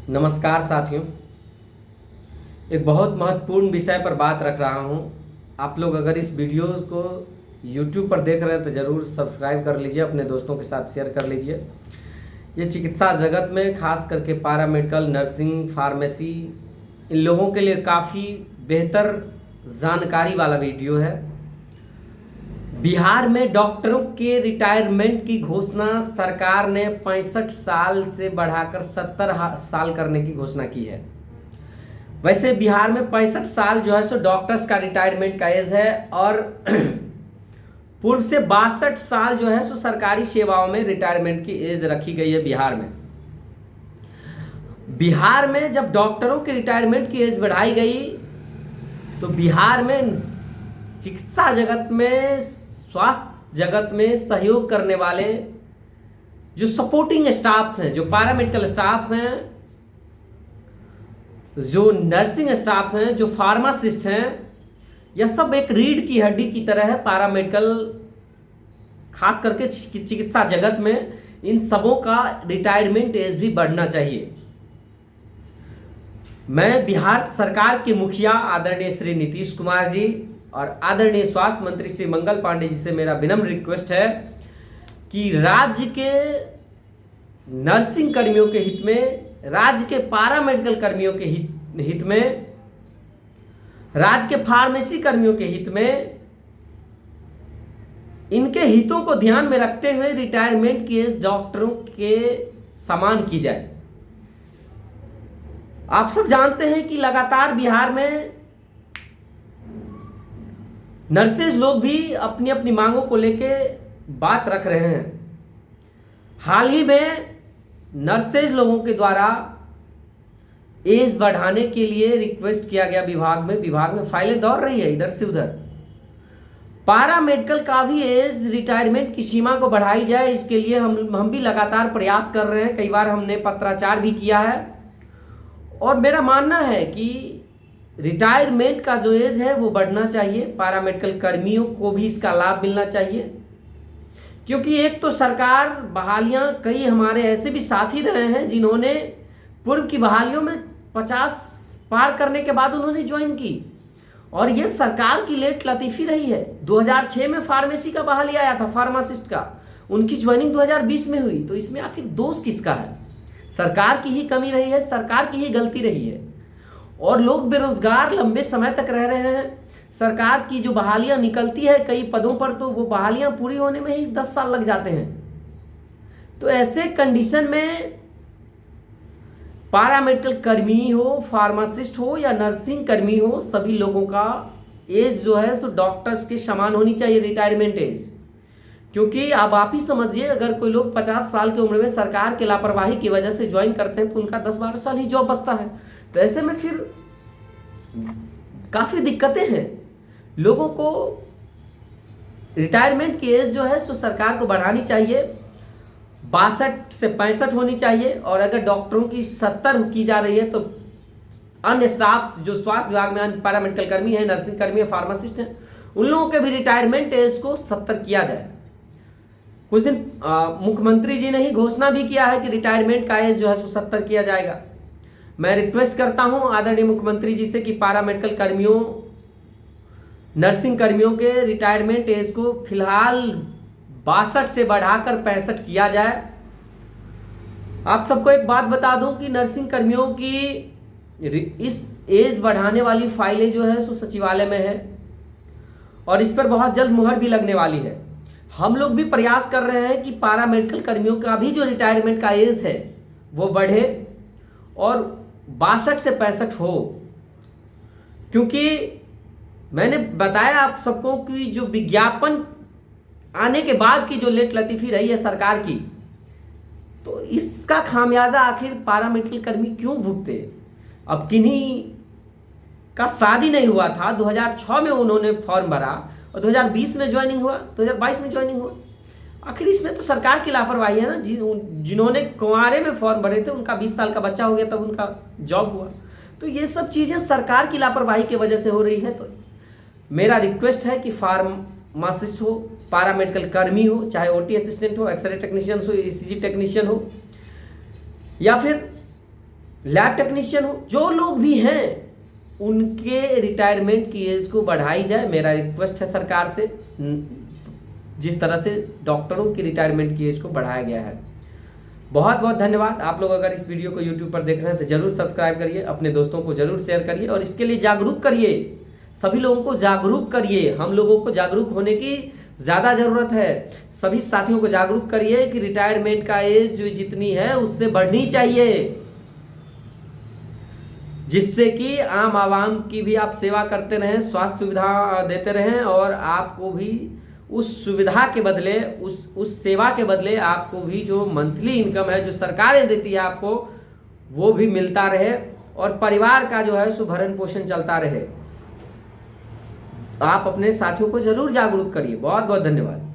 नमस्कार साथियों। एक बहुत महत्वपूर्ण विषय पर बात रख रहा हूं। आप लोग अगर इस वीडियो को YouTube पर देख रहे हैं तो ज़रूर सब्सक्राइब कर लीजिए, अपने दोस्तों के साथ शेयर कर लीजिए। ये चिकित्सा जगत में खास करके पैरामेडिकल, नर्सिंग, फार्मेसी, इन लोगों के लिए काफ़ी बेहतर जानकारी वाला वीडियो है। बिहार में डॉक्टरों के रिटायरमेंट की घोषणा सरकार ने 65 साल से बढ़ाकर 70 साल करने की घोषणा की है। वैसे बिहार में 65 साल जो है सो डॉक्टर्स का रिटायरमेंट का एज है और पूर्व से 62 साल जो है सो सरकारी सेवाओं में रिटायरमेंट की एज रखी गई है। बिहार में जब डॉक्टरों के रिटायरमेंट की एज बढ़ाई गई तो बिहार में चिकित्सा जगत में, स्वास्थ्य जगत में सहयोग करने वाले जो सपोर्टिंग स्टाफ्स हैं, जो पैरामेडिकल स्टाफ्स हैं, जो नर्सिंग स्टाफ्स हैं, जो फार्मासिस्ट हैं, यह सब एक रीढ़ की हड्डी की तरह है। पैरामेडिकल खास करके चिकित्सा जगत में इन सबों का रिटायरमेंट एज भी बढ़ना चाहिए। मैं बिहार सरकार के मुखिया आदरणीय श्री नीतीश कुमार जी और आदरणीय स्वास्थ्य मंत्री श्री मंगल पांडे जी से मेरा विनम्र रिक्वेस्ट है कि राज्य के नर्सिंग कर्मियों के हित में, राज्य के पैरामेडिकल कर्मियों के हित में, राज्य के फार्मेसी कर्मियों के हित में, इनके हितों को ध्यान में रखते हुए रिटायरमेंट की एज डॉक्टरों के समान की जाए। आप सब जानते हैं कि लगातार बिहार में नर्सेज लोग भी अपनी अपनी मांगों को लेके बात रख रहे हैं। हाल ही में नर्सेज लोगों के द्वारा एज बढ़ाने के लिए रिक्वेस्ट किया गया विभाग में फाइलें दौड़ रही है इधर से उधर। पैरामेडिकल का भी एज रिटायरमेंट की सीमा को बढ़ाई जाए, इसके लिए हम भी लगातार प्रयास कर रहे हैं। कई बार हमने पत्राचार भी किया है और मेरा मानना है कि रिटायरमेंट का जो एज है वो बढ़ना चाहिए। पैरामेडिकल कर्मियों को भी इसका लाभ मिलना चाहिए, क्योंकि एक तो सरकार बहालियां, कई हमारे ऐसे भी साथी रहे हैं जिन्होंने पूर्व की बहालियों में 50 पार करने के बाद उन्होंने ज्वाइन की और ये सरकार की लेट लतीफ़ी रही है। 2006 में फार्मेसी का बहाली आया था, फार्मासिस्ट का, उनकी ज्वाइनिंग 2020 में हुई। तो इसमें आखिर दोष किसका है? सरकार की ही कमी रही है, सरकार की ही गलती रही है और लोग बेरोजगार लंबे समय तक रह रहे हैं। सरकार की जो बहालियां निकलती है कई पदों पर, तो वो बहालियां पूरी होने में ही 10 साल लग जाते हैं। तो ऐसे कंडीशन में पैरामेडिकल कर्मी हो, फार्मासिस्ट हो या नर्सिंग कर्मी हो, सभी लोगों का एज जो है सो डॉक्टर्स के समान होनी चाहिए, रिटायरमेंट एज। क्योंकि अब आप ही समझिए, अगर कोई लोग 50 साल की उम्र में सरकार की लापरवाही की वजह से ज्वाइन करते हैं तो उनका 10-12 साल ही जॉब बचता है। तो ऐसे में फिर काफ़ी दिक्कतें हैं। लोगों को रिटायरमेंट की एज जो है सो सरकार को बढ़ानी चाहिए, 62 से 65 होनी चाहिए। और अगर डॉक्टरों की 70 की जा रही है तो अन्य स्टाफ जो स्वास्थ्य विभाग में अन्य पैरामेडिकल कर्मी हैं, नर्सिंग कर्मी हैं, फार्मासिस्ट हैं, उन लोगों के भी रिटायरमेंट एज को 70 किया जाए। कुछ दिन मुख्यमंत्री जी ने ही घोषणा भी किया है कि रिटायरमेंट का एज जो है सो 70 किया जाएगा। मैं रिक्वेस्ट करता हूं आदरणीय मुख्यमंत्री जी से कि पैरामेडिकल कर्मियों, नर्सिंग कर्मियों के रिटायरमेंट एज को फिलहाल 62 से बढ़ाकर 65 किया जाए। आप सबको एक बात बता दूं कि नर्सिंग कर्मियों की इस एज बढ़ाने वाली फाइलें जो है सो सचिवालय में है और इस पर बहुत जल्द मुहर भी लगने वाली है। हम लोग भी प्रयास कर रहे हैं कि पैरामेडिकल कर्मियों का भी जो रिटायरमेंट का एज है वो बढ़े और 62 से 65 हो। क्योंकि मैंने बताया आप सबको कि जो विज्ञापन आने के बाद की जो लेट लतीफ़ी रही है सरकार की, तो इसका खामियाजा आखिर पैरामेडिकल कर्मी क्यों भुगते? अब किन्हीं का शादी नहीं हुआ था, 2006 में उन्होंने फॉर्म भरा और 2020 में ज्वाइनिंग हुआ, 2022 में ज्वाइनिंग हुआ। आखिर इसमें तो सरकार की लापरवाही है ना। जिन्होंने कुंवारे में फॉर्म भरे थे उनका 20 साल का बच्चा हो गया तब उनका जॉब हुआ। तो ये सब चीज़ें सरकार की लापरवाही की वजह से हो रही है। तो मेरा रिक्वेस्ट है कि फार्मासिस्ट हो, पैरामेडिकल कर्मी हो, चाहे ओटी असिस्टेंट हो, एक्सरे टेक्नीशियन हो, ईसीजी टेक्नीशियन हो, या फिर लैब टेक्नीशियन हो, जो लोग भी हैं उनके रिटायरमेंट की एज को बढ़ाई जाए। मेरा रिक्वेस्ट है सरकार से, जिस तरह से डॉक्टरों की रिटायरमेंट की एज को बढ़ाया गया है। बहुत बहुत धन्यवाद। आप लोग अगर इस वीडियो को YouTube पर देख रहे हैं तो जरूर सब्सक्राइब करिए, अपने दोस्तों को जरूर शेयर करिए और इसके लिए जागरूक करिए, सभी लोगों को जागरूक करिए। हम लोगों को जागरूक होने की ज़्यादा ज़रूरत है। सभी साथियों को जागरूक करिए कि रिटायरमेंट का एज जो जितनी है उससे बढ़नी चाहिए, जिससे कि आम आवाम की भी आप सेवा करते रहें, स्वास्थ्य सुविधा देते रहें और आपको भी उस सुविधा के बदले, उस सेवा के बदले आपको भी जो मंथली इनकम है जो सरकारें देती है आपको, वो भी मिलता रहे और परिवार का जो है सो भरण पोषण चलता रहे। आप अपने साथियों को जरूर जागरूक करिए। बहुत बहुत धन्यवाद।